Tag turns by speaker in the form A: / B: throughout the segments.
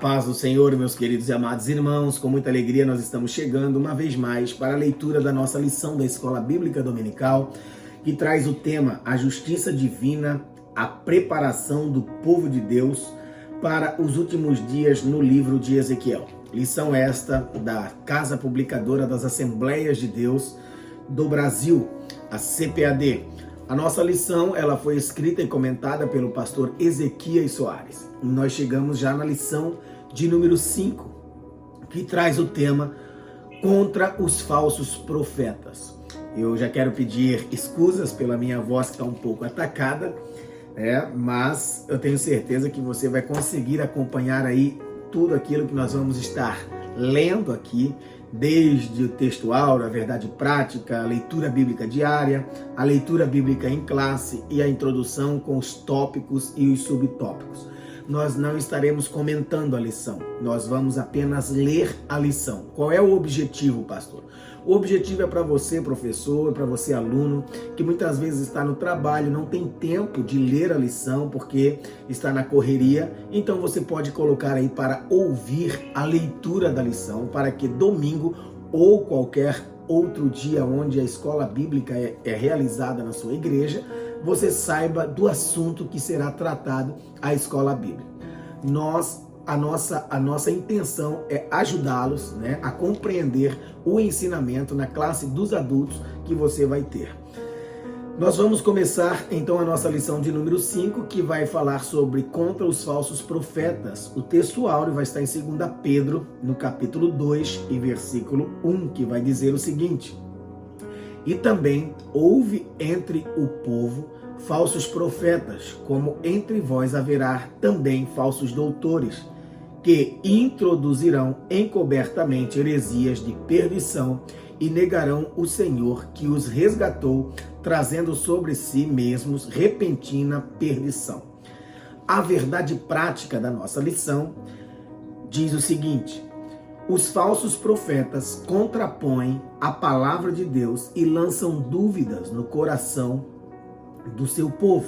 A: paz do Senhor, meus queridos e amados irmãos, com muita alegria nós estamos chegando uma vez mais para a leitura da nossa lição da Escola Bíblica Dominical, que traz o tema A Justiça Divina, a preparação do povo de Deus para os últimos dias no livro de Ezequiel. Lição esta da Casa Publicadora das Assembleias de Deus do Brasil, a CPAD. A nossa lição ela foi escrita e comentada pelo pastor Ezequias Soares. E nós chegamos já na lição de número 5, que traz o tema Contra os Falsos Profetas. Eu já quero pedir escusas pela minha voz que está um pouco atacada, mas eu tenho certeza que você vai conseguir acompanhar aí tudo aquilo que nós vamos estar lendo aqui, desde o textual, a verdade prática, a leitura bíblica diária, a leitura bíblica em classe e a introdução com os tópicos e os subtópicos. Nós não estaremos comentando a lição, nós vamos apenas ler a lição. Qual é o objetivo, pastor? O objetivo é para você, professor, para você, aluno, que muitas vezes está no trabalho, não tem tempo de ler a lição porque está na correria. Então você pode colocar aí para ouvir a leitura da lição, para que domingo ou qualquer outro dia onde a escola bíblica é realizada na sua igreja, você saiba do assunto que será tratado a escola bíblica. A nossa intenção é ajudá-los, a compreender o ensinamento na classe dos adultos que você vai ter. Nós vamos começar então a nossa lição de número 5, que vai falar sobre contra os falsos profetas. O texto áureo vai estar em 2 Pedro, no capítulo 2 e versículo 1, que vai dizer o seguinte: E também houve entre o povo falsos profetas, como entre vós haverá também falsos doutores, que introduzirão encobertamente heresias de perdição e negarão o Senhor que os resgatou, trazendo sobre si mesmos repentina perdição. A verdade prática da nossa lição diz o seguinte: os falsos profetas contrapõem a palavra de Deus e lançam dúvidas no coração do seu povo.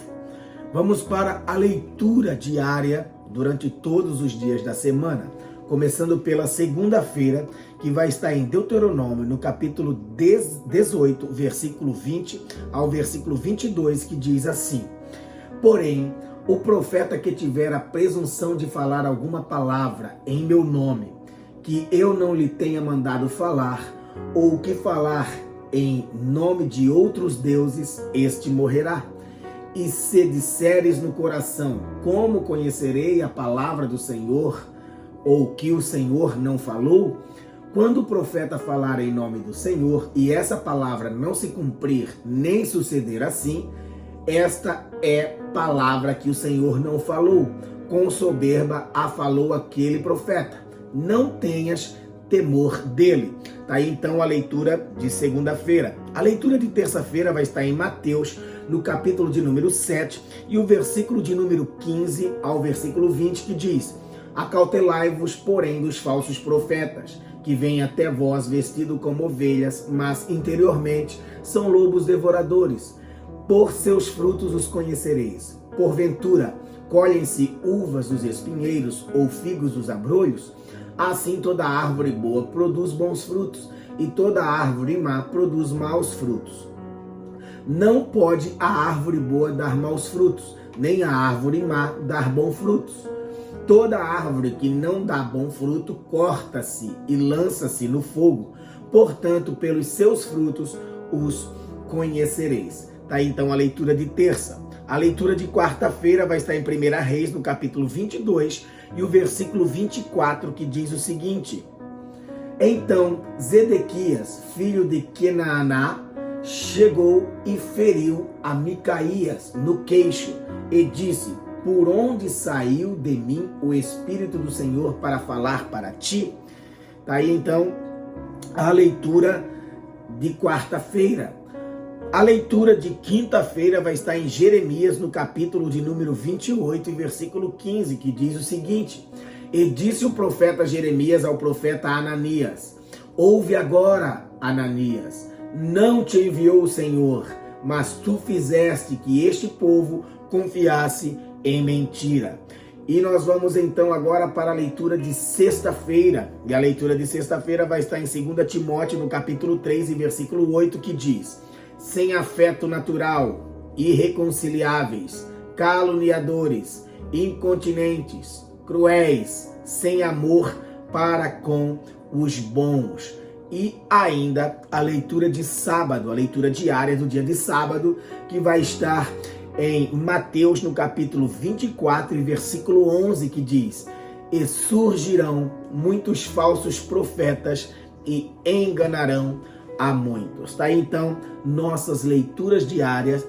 A: Vamos para a leitura diária durante todos os dias da semana, começando pela segunda-feira, que vai estar em Deuteronômio, no capítulo 18, versículo 20 ao versículo 22, que diz assim: Porém, o profeta que tiver a presunção de falar alguma palavra em meu nome, que eu não lhe tenha mandado falar, ou que falar em nome de outros deuses, este morrerá. E se disseres no coração, como conhecerei a palavra do Senhor, ou que o Senhor não falou? Quando o profeta falar em nome do Senhor, e essa palavra não se cumprir, nem suceder assim, esta é palavra que o Senhor não falou. Com soberba a falou aquele profeta. Não tenhas temor dele. Tá aí então a leitura de segunda-feira. A leitura de terça-feira vai estar em Mateus, no capítulo de número 7, e o versículo de número 15 ao versículo 20, que diz: Acautelai-vos, porém, dos falsos profetas, que vêm até vós vestidos como ovelhas, mas interiormente são lobos devoradores. Por seus frutos os conhecereis. Porventura, colhem-se uvas dos espinheiros ou figos dos abrolhos? Assim toda árvore boa produz bons frutos, e toda árvore má produz maus frutos. Não pode a árvore boa dar maus frutos, nem a árvore má dar bons frutos. Toda árvore que não dá bom fruto, corta-se e lança-se no fogo. Portanto, pelos seus frutos os conhecereis. Tá aí então a leitura de terça. A leitura de quarta-feira vai estar em 1 Reis, no capítulo 22, e o versículo 24, que diz o seguinte: Então Zedequias, filho de Quenaaná, chegou e feriu a Micaías no queixo, e disse: Por onde saiu de mim o Espírito do Senhor para falar para ti? Tá aí então a leitura de quarta-feira. A leitura de quinta-feira vai estar em Jeremias, no capítulo de número 28 e versículo 15, que diz o seguinte: E disse o profeta Jeremias ao profeta Ananias: Ouve agora, Ananias, não te enviou o Senhor, mas tu fizeste que este povo confiasse em mentira. E nós vamos então agora para a leitura de sexta-feira. E a leitura de sexta-feira vai estar em 2 Timóteo, no capítulo 3, e versículo 8, que diz: sem afeto natural, irreconciliáveis, caluniadores, incontinentes, cruéis, sem amor para com os bons. E ainda a leitura de sábado, a leitura diária do dia de sábado, que vai estar em Mateus, no capítulo 24 e versículo 11, que diz: e surgirão muitos falsos profetas e enganarão a muitos. Tá aí então nossas leituras diárias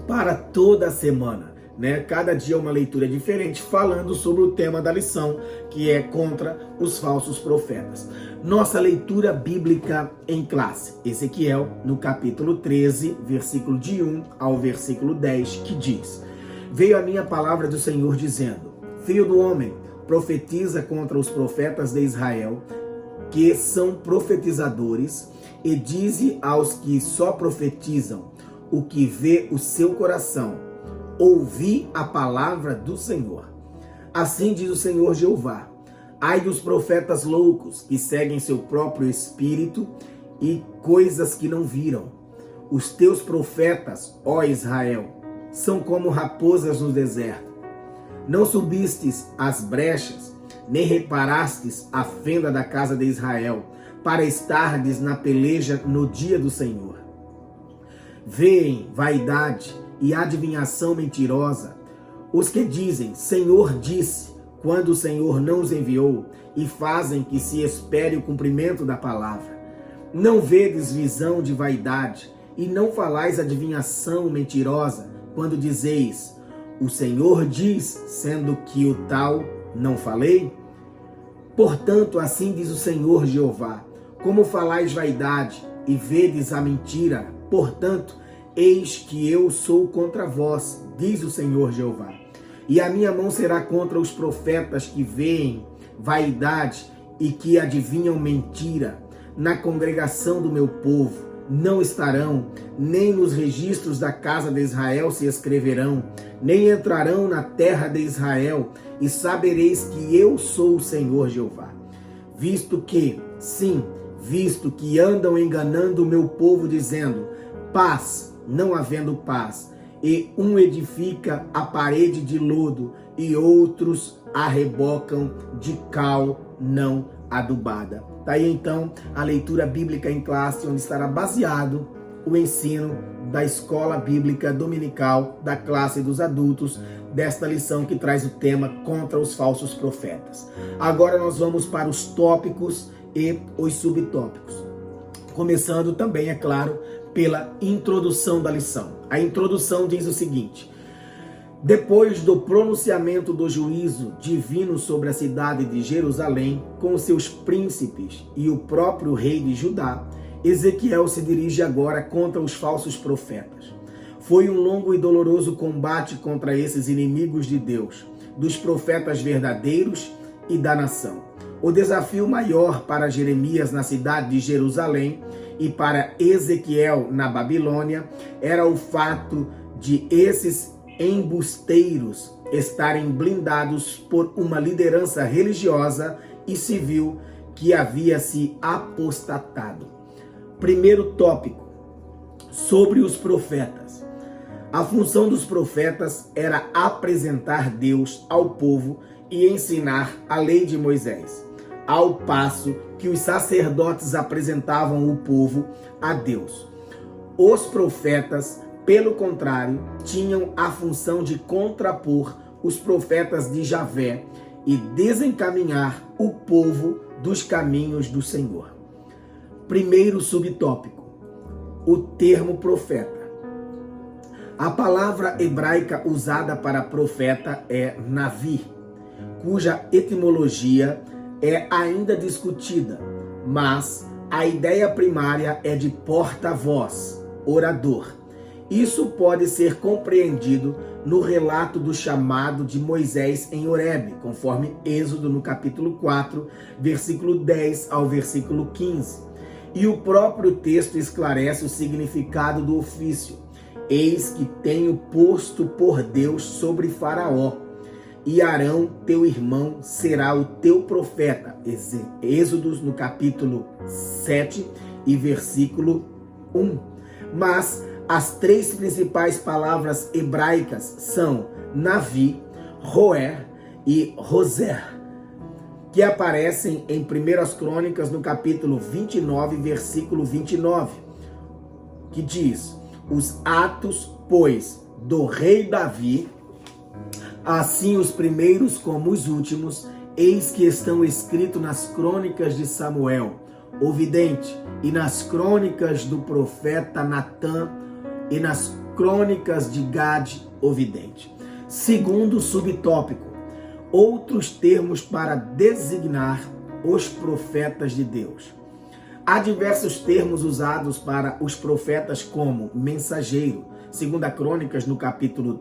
A: para toda a semana, né? Cada dia uma leitura diferente, falando sobre o tema da lição, que é contra os falsos profetas. Nossa leitura bíblica em classe, Ezequiel, no capítulo 13, versículo de 1 ao versículo 10, que diz: veio a minha palavra do Senhor dizendo: filho do homem, profetiza contra os profetas de Israel, que são profetizadores, e dize aos que só profetizam o que vê o seu coração: ouvi a palavra do Senhor. Assim diz o Senhor Jeová: ai dos profetas loucos que seguem seu próprio espírito e coisas que não viram. Os teus profetas, ó Israel, são como raposas no deserto. Não subistes às brechas, nem reparastes a fenda da casa de Israel, para estardes na peleja no dia do Senhor. Vêem vaidade e adivinhação mentirosa os que dizem: Senhor disse, quando o Senhor não os enviou, e fazem que se espere o cumprimento da palavra. Não vedes visão de vaidade, e não falais adivinhação mentirosa, quando dizeis: o Senhor diz, sendo que o tal não falei? Portanto, assim diz o Senhor Jeová: como falais vaidade e vedes a mentira, portanto, eis que eu sou contra vós, diz o Senhor Jeová. E a minha mão será contra os profetas que veem vaidade e que adivinham mentira. Na congregação do meu povo não estarão, nem nos registros da casa de Israel se escreverão, nem entrarão na terra de Israel, e sabereis que eu sou o Senhor Jeová. Visto que andam enganando o meu povo, dizendo: paz, não havendo paz, e um edifica a parede de lodo, e outros a rebocam de cal não adubada. Daí então a leitura bíblica em classe, onde estará baseado o ensino da escola bíblica dominical da classe dos adultos, desta lição que traz o tema contra os falsos profetas. Agora nós vamos para os tópicos e os subtópicos. Começando também, é claro, pela introdução da lição. A introdução diz o seguinte: depois do pronunciamento do juízo divino sobre a cidade de Jerusalém, com seus príncipes e o próprio rei de Judá, Ezequiel se dirige agora contra os falsos profetas. Foi um longo e doloroso combate contra esses inimigos de Deus, dos profetas verdadeiros e da nação. O desafio maior para Jeremias na cidade de Jerusalém e para Ezequiel na Babilônia era o fato de esses embusteiros estarem blindados por uma liderança religiosa e civil que havia se apostatado. Primeiro tópico, sobre os profetas. A função dos profetas era apresentar Deus ao povo e ensinar a lei de Moisés, ao passo que os sacerdotes apresentavam o povo a Deus. Os profetas, pelo contrário, tinham a função de contrapor os profetas de Javé e desencaminhar o povo dos caminhos do Senhor. Primeiro subtópico, o termo profeta. A palavra hebraica usada para profeta é navi, cuja etimologia é ainda discutida, mas a ideia primária é de porta-voz, orador. Isso pode ser compreendido no relato do chamado de Moisés em Horebe, conforme Êxodo no capítulo 4, versículo 10 ao versículo 15. E o próprio texto esclarece o significado do ofício. Eis que tenho posto por Deus sobre Faraó, e Arão, teu irmão, será o teu profeta. Êxodos, no capítulo 7 e versículo 1. Mas as três principais palavras hebraicas são Navi, Roer e Roser, que aparecem em 1 Crônicas, no capítulo 29, versículo 29, que diz: os atos, pois, do rei Davi, assim os primeiros como os últimos, eis que estão escritos nas crônicas de Samuel, o vidente, e nas crônicas do profeta Natã, e nas crônicas de Gade, o vidente. Segundo subtópico, outros termos para designar os profetas de Deus. Há diversos termos usados para os profetas, como mensageiro. 2 Crônicas, no capítulo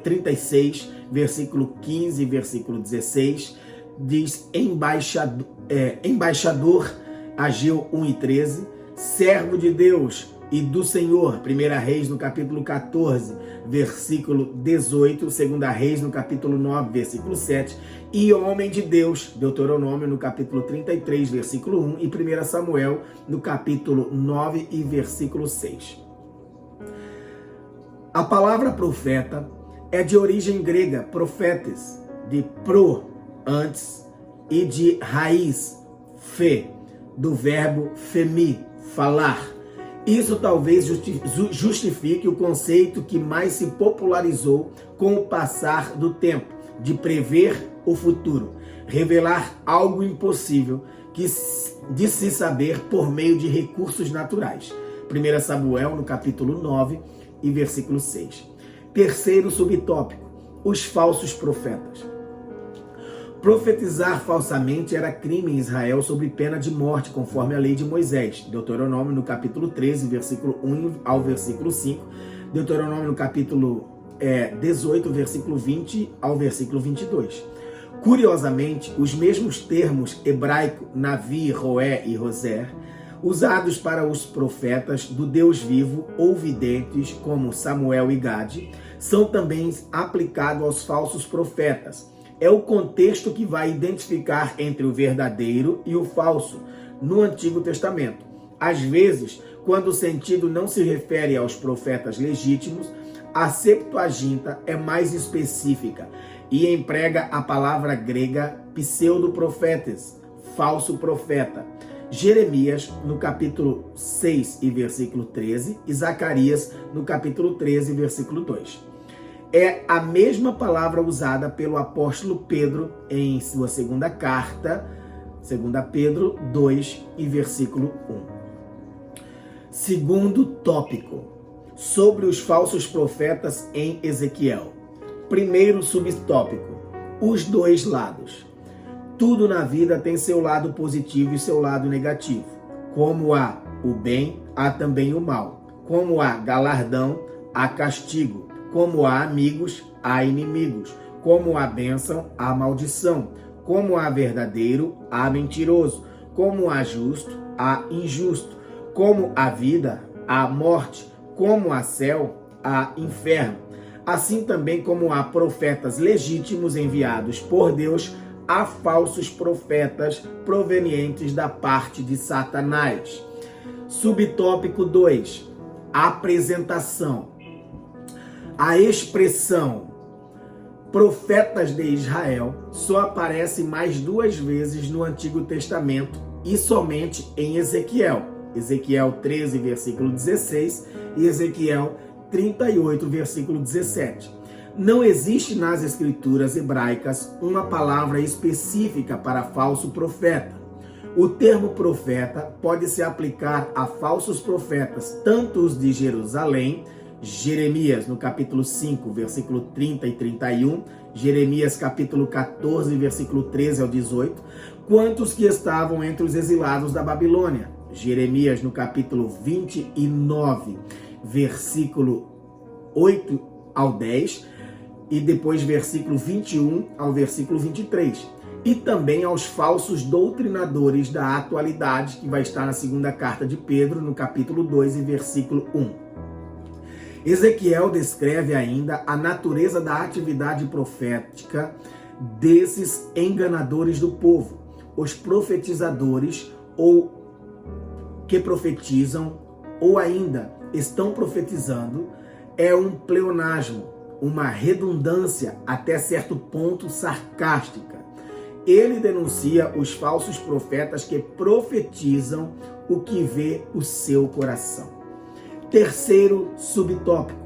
A: 36, versículo 15 e versículo 16, diz embaixador, Ageu 1 e 13, servo de Deus e do Senhor, 1 Reis, no capítulo 14, versículo 18, 2 Reis, no capítulo 9, versículo 7, e homem de Deus, Deuteronômio, no capítulo 33, versículo 1, e 1 Samuel, no capítulo 9 e versículo 6. A palavra profeta é de origem grega, profetes, de pro, antes, e de raiz, fe, do verbo femi, falar. Isso talvez justifique o conceito que mais se popularizou com o passar do tempo, de prever o futuro, revelar algo impossível de se saber por meio de recursos naturais. 1 Samuel, no capítulo 9 e versículo 6. Terceiro subtópico, os falsos profetas. Profetizar falsamente era crime em Israel sob pena de morte, conforme a lei de Moisés. Deuteronômio, no capítulo 13, versículo 1 ao versículo 5. Deuteronômio, no capítulo 18, versículo 20 ao versículo 22. Curiosamente, os mesmos termos hebraico, Navi, Roé e Roser, usados para os profetas do Deus vivo ou videntes, como Samuel e Gade, são também aplicados aos falsos profetas. É o contexto que vai identificar entre o verdadeiro e o falso no Antigo Testamento. Às vezes, quando o sentido não se refere aos profetas legítimos, a Septuaginta é mais específica e emprega a palavra grega pseudoprofetes, falso profeta. Jeremias, no capítulo 6 e versículo 13, e Zacarias, no capítulo 13, versículo 2. É a mesma palavra usada pelo apóstolo Pedro em sua segunda carta, 2 Pedro 2 e versículo 1. Segundo tópico, sobre os falsos profetas em Ezequiel. Primeiro subtópico, os dois lados. Tudo na vida tem seu lado positivo e seu lado negativo. Como há o bem, há também o mal. Como há galardão, há castigo. Como há amigos, há inimigos. Como há bênção, há maldição. Como há verdadeiro, há mentiroso. Como há justo, há injusto. Como há vida, há morte. Como há céu, há inferno. Assim também como há profetas legítimos enviados por Deus, há falsos profetas provenientes da parte de Satanás. Subtópico 2. Apresentação. A expressão profetas de Israel só aparece mais 2 vezes no Antigo Testamento e somente em Ezequiel. Ezequiel 13, versículo 16 e Ezequiel 38, versículo 17. Não existe nas escrituras hebraicas uma palavra específica para falso profeta. O termo profeta pode se aplicar a falsos profetas, tanto os de Jerusalém, Jeremias, no capítulo 5, versículo 30 e 31, Jeremias, capítulo 14, versículo 13 ao 18, quanto os que estavam entre os exilados da Babilônia. Jeremias, no capítulo 29, versículo 8 ao 10, e depois versículo 21 ao versículo 23. E também aos falsos doutrinadores da atualidade, que vai estar na segunda carta de Pedro, no capítulo 2 e versículo 1. Ezequiel descreve ainda a natureza da atividade profética desses enganadores do povo, os profetizadores ou que profetizam ou ainda estão profetizando. É um pleonasmo, uma redundância até certo ponto sarcástica. Ele denuncia os falsos profetas que profetizam o que vê o seu coração. Terceiro subtópico: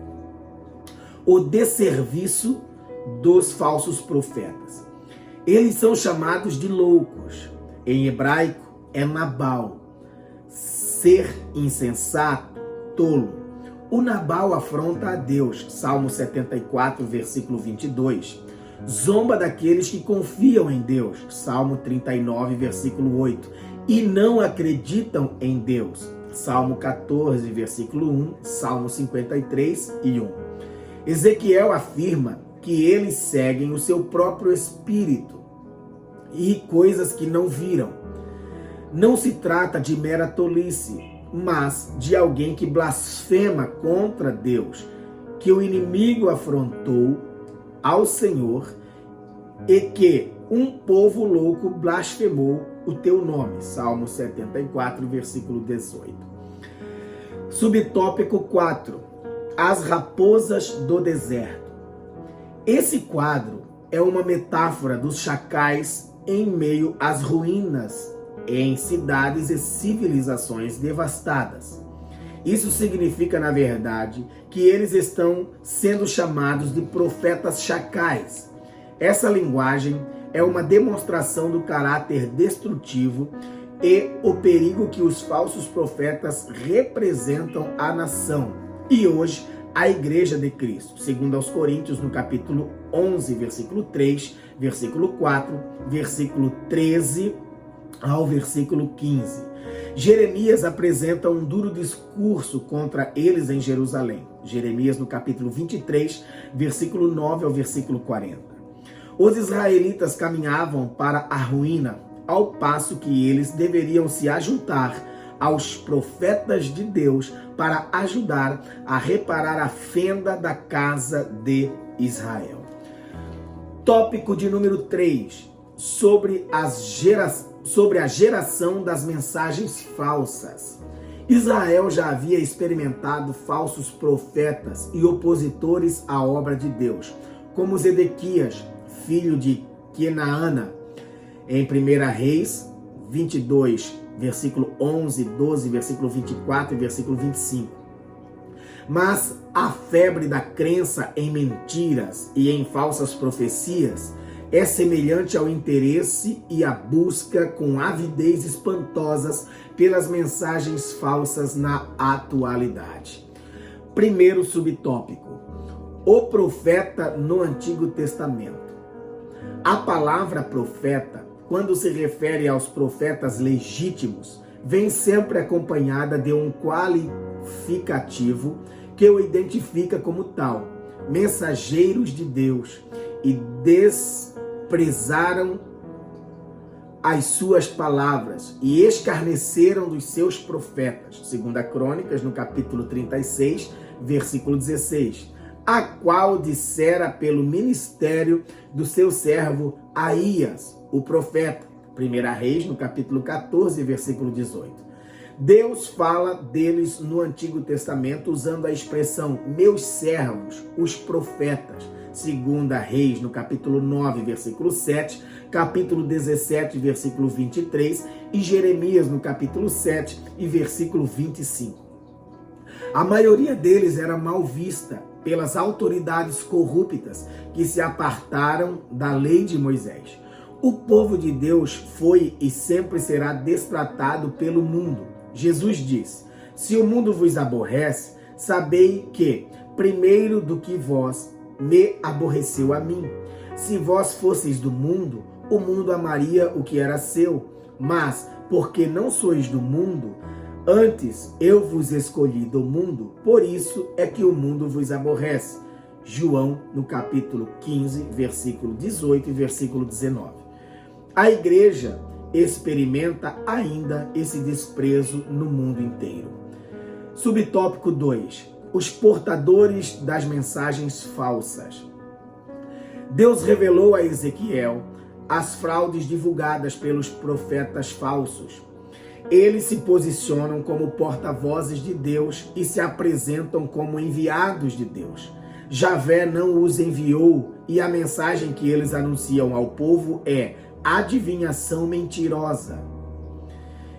A: o desserviço dos falsos profetas. Eles são chamados de loucos. Em hebraico é Nabal, ser insensato, tolo. O Nabal afronta a Deus, Salmo 74, versículo 22. Zomba daqueles que confiam em Deus, Salmo 39, versículo 8. E não acreditam em Deus, Salmo 14, versículo 1, Salmo 53 e 1. Ezequiel afirma que eles seguem o seu próprio espírito e coisas que não viram. Não se trata de mera tolice, mas de alguém que blasfema contra Deus, que o inimigo afrontou ao Senhor e que um povo louco blasfemou o teu nome. Salmo 74, versículo 18. Subtópico 4. As raposas do deserto. Esse quadro é uma metáfora dos chacais em meio às ruínas em cidades e civilizações devastadas. Isso significa, na verdade, que eles estão sendo chamados de profetas chacais. Essa linguagem é uma demonstração do caráter destrutivo e o perigo que os falsos profetas representam à nação e hoje a Igreja de Cristo, segundo aos Coríntios, no capítulo 11, versículo 3, versículo 4, versículo 13 ao versículo 15. Jeremias apresenta um duro discurso contra eles em Jerusalém. Jeremias no capítulo 23, versículo 9 ao versículo 40. Os israelitas caminhavam para a ruína, ao passo que eles deveriam se ajuntar aos profetas de Deus para ajudar a reparar a fenda da casa de Israel. Tópico de número 3, sobre a geração das mensagens falsas. Israel já havia experimentado falsos profetas e opositores à obra de Deus, como Zedequias, filho de Kenaana, em 1 Reis 22, versículo 11, 12, versículo 24 e versículo 25. Mas a febre da crença em mentiras e em falsas profecias é semelhante ao interesse e à busca com avidez espantosas pelas mensagens falsas na atualidade. Primeiro subtópico: o profeta no Antigo Testamento. A palavra profeta, quando se refere aos profetas legítimos, vem sempre acompanhada de um qualificativo que o identifica como tal: mensageiros de Deus, e desprezaram as suas palavras e escarneceram dos seus profetas. Segunda Crônicas, no capítulo 36, versículo 16. A qual dissera pelo ministério do seu servo Aías, o profeta. 1 Reis, no capítulo 14, versículo 18. Deus fala deles no Antigo Testamento usando a expressão meus servos, os profetas. 2 Reis, no capítulo 9, versículo 7, capítulo 17, versículo 23 e Jeremias, no capítulo 7 e versículo 25. A maioria deles era mal vista pelas autoridades corruptas que se apartaram da lei de Moisés. O povo de Deus foi e sempre será destratado pelo mundo. Jesus disse: se o mundo vos aborrece, sabei que, primeiro do que vós, me aborreceu a mim. Se vós fosseis do mundo, o mundo amaria o que era seu. Mas, porque não sois do mundo, antes eu vos escolhi do mundo, por isso é que o mundo vos aborrece. João, no capítulo 15, versículo 18 e versículo 19. A igreja experimenta ainda esse desprezo no mundo inteiro. Subtópico 2. os portadores das mensagens falsas. Deus revelou a Ezequiel as fraudes divulgadas pelos profetas falsos. Eles se posicionam como porta-vozes de Deus e se apresentam como enviados de Deus. Javé não os enviou e a mensagem que eles anunciam ao povo é adivinhação mentirosa.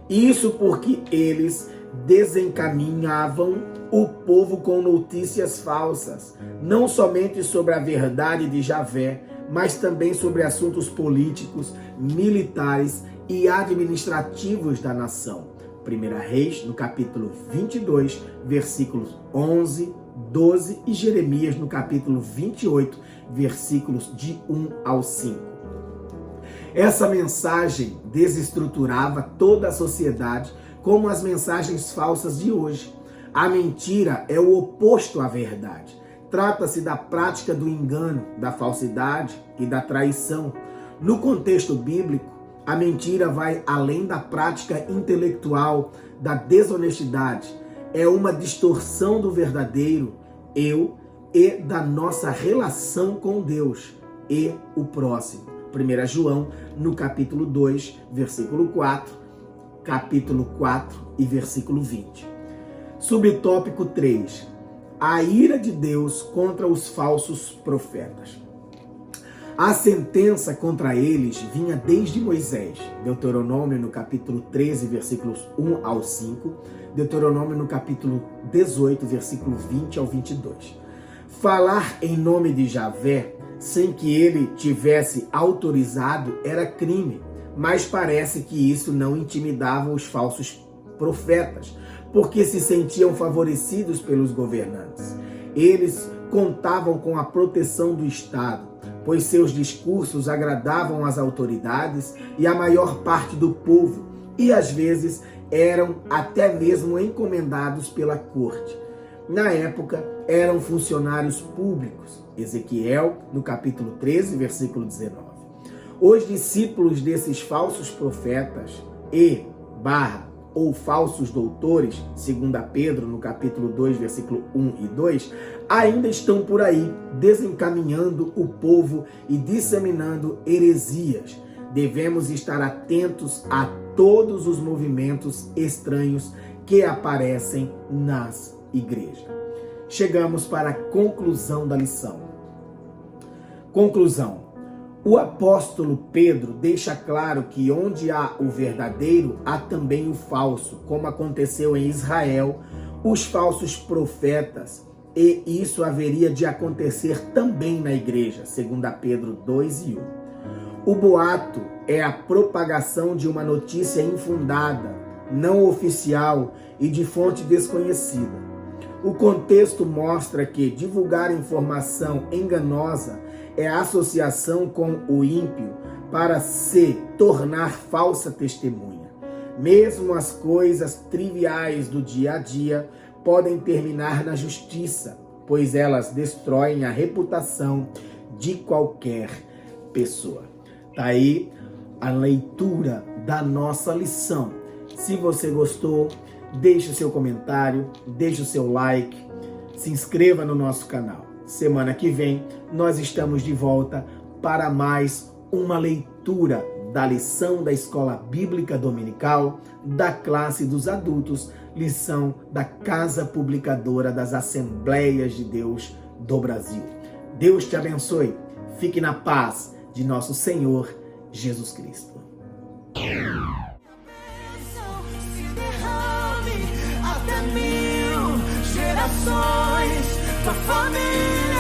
A: Isso porque eles desencaminhavam o povo com notícias falsas, não somente sobre a verdade de Javé, mas também sobre assuntos políticos, militares e administrativos da nação. 1 Reis, no capítulo 22, versículos 11, 12 e Jeremias, no capítulo 28, versículos de 1 ao 5. Essa mensagem desestruturava toda a sociedade, como as mensagens falsas de hoje. A mentira é o oposto à verdade. Trata-se da prática do engano, da falsidade e da traição. No contexto bíblico, a mentira vai além da prática intelectual, da desonestidade. É uma distorção do verdadeiro eu e da nossa relação com Deus e o próximo. 1 João, no capítulo 2, versículo 4, capítulo 4 e versículo 20. Subtópico 3. A ira de Deus contra os falsos profetas. A sentença contra eles vinha desde Moisés. Deuteronômio no capítulo 13, versículos 1 ao 5. Deuteronômio no capítulo 18, versículo 20 ao 22. Falar em nome de Javé sem que ele tivesse autorizado era crime, mas parece que isso não intimidava os falsos profetas, porque se sentiam favorecidos pelos governantes. Eles contavam com a proteção do Estado, pois seus discursos agradavam as autoridades e a maior parte do povo, e às vezes eram até mesmo encomendados pela corte. Na época, eram funcionários públicos. Ezequiel, no capítulo 13, versículo 19. Os discípulos desses falsos profetas ou falsos doutores, segundo Pedro, no capítulo 2, versículo 1 e 2, ainda estão por aí, desencaminhando o povo e disseminando heresias. Devemos estar atentos a todos os movimentos estranhos que aparecem nas igrejas. Chegamos para a conclusão da lição. Conclusão. O apóstolo Pedro deixa claro que onde há o verdadeiro, há também o falso, como aconteceu em Israel, os falsos profetas, e isso haveria de acontecer também na igreja, segundo Pedro 2 e 1. O boato é a propagação de uma notícia infundada, não oficial e de fonte desconhecida. O contexto mostra que divulgar informação enganosa é a associação com o ímpio para se tornar falsa testemunha. Mesmo as coisas triviais do dia a dia podem terminar na justiça, pois elas destroem a reputação de qualquer pessoa. Tá aí a leitura da nossa lição. Se você gostou, deixe o seu comentário, deixe o seu like, se inscreva no nosso canal. Semana que vem nós estamos de volta para mais uma leitura da lição da Escola Bíblica Dominical, da classe dos adultos, lição da Casa Publicadora das Assembleias de Deus do Brasil. Deus te abençoe. Fique na paz de nosso Senhor Jesus Cristo.
B: Até 1000 gerações, tua família.